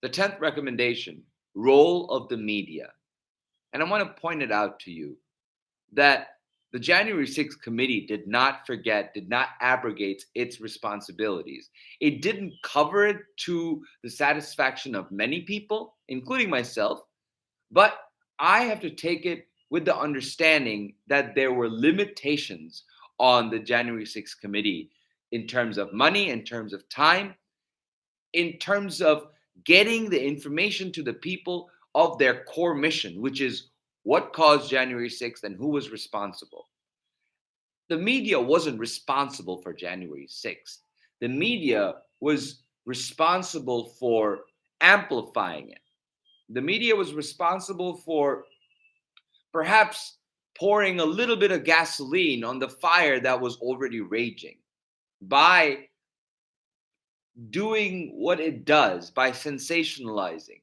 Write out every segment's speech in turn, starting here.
The 10th recommendation, role of the media. And I want to point it out to you that the January 6th committee did not forget, did not abrogate its responsibilities. It didn't cover it to the satisfaction of many people, including myself, but I have to take it with the understanding that there were limitations on the January 6th committee in terms of money, in terms of time, in terms of getting the information to the people of their core mission, which is what caused January 6th and who was responsible. The media wasn't responsible for January 6th. The media was responsible for amplifying it. The media was responsible for perhaps pouring a little bit of gasoline on the fire that was already raging by doing what it does, by sensationalizing.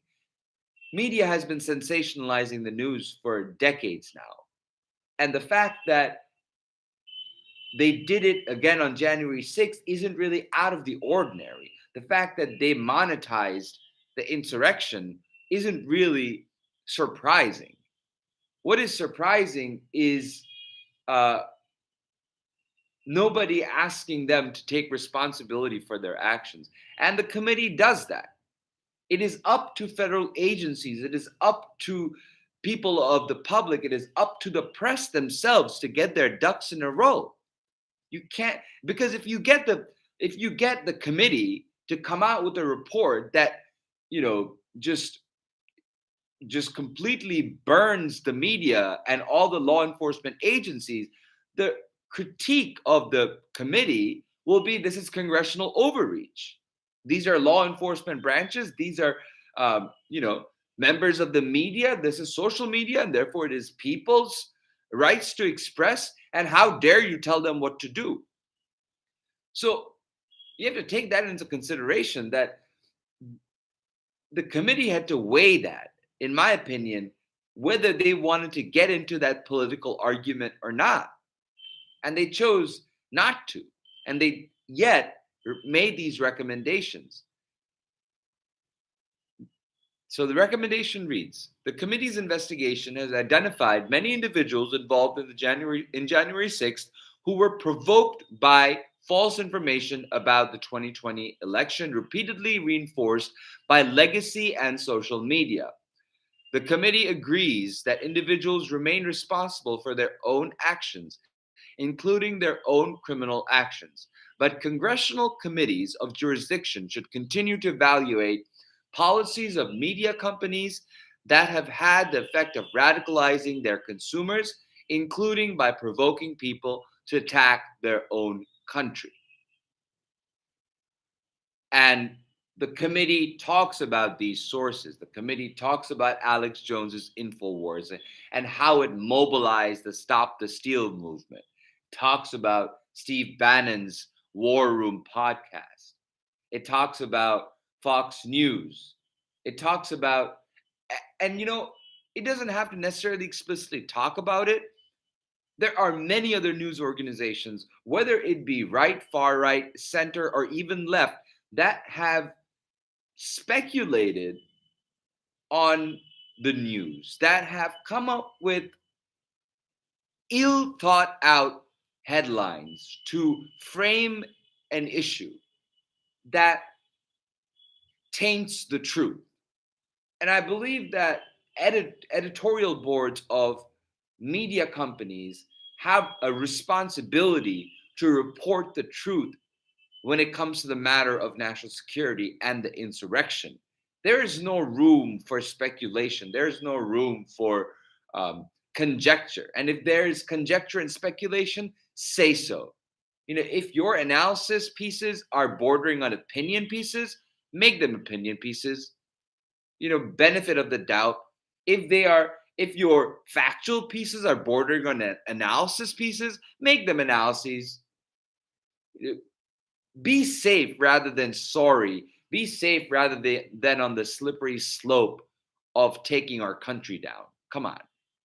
Media has been sensationalizing the news for decades now. And the fact that they did it again on January 6th isn't really out of the ordinary. The fact that they monetized the insurrection isn't really surprising. What is surprising is uh, nobody asking them to take responsibility for their actions. And the committee does that. It is up to federal agencies, it is up to people of the public, it is up to the press themselves to get their ducks in a row. You can't, because if you get the committee to come out with a report that, you know, just completely burns the media and all the law enforcement agencies, the critique of the committee will be this is congressional overreach. These are law enforcement branches. These are, members of the media. This is social media, and therefore it is people's rights to express. And how dare you tell them what to do? So you have to take that into consideration that the committee had to weigh that, in my opinion, whether they wanted to get into that political argument or not. And they chose not to. And they yet made these recommendations. So the recommendation reads, the committee's investigation has identified many individuals involved in January 6th who were provoked by false information about the 2020 election, repeatedly reinforced by legacy and social media. The committee agrees that individuals remain responsible for their own actions, including their own criminal actions. But congressional committees of jurisdiction should continue to evaluate policies of media companies that have had the effect of radicalizing their consumers, including by provoking people to attack their own country. And the committee talks about these sources. The committee talks about Alex Jones's InfoWars and how it mobilized the Stop the Steal movement. Talks about Steve Bannon's War Room podcast. It talks about Fox News. It talks about, and it doesn't have to necessarily explicitly talk about it. There are many other news organizations, whether it be right, far right, center, or even left, that have speculated on the news, that have come up with ill thought out headlines to frame an issue that taints the truth. And I believe that editorial boards of media companies have a responsibility to report the truth when it comes to the matter of national security and the insurrection. There is no room for speculation. There is no room for conjecture. And if there is conjecture and speculation, say so. If your analysis pieces are bordering on opinion pieces, make them opinion pieces. Benefit of the doubt. If your factual pieces are bordering on analysis pieces, make them analyses. Be safe rather than sorry. Be safe rather than on the slippery slope of taking our country down. Come on.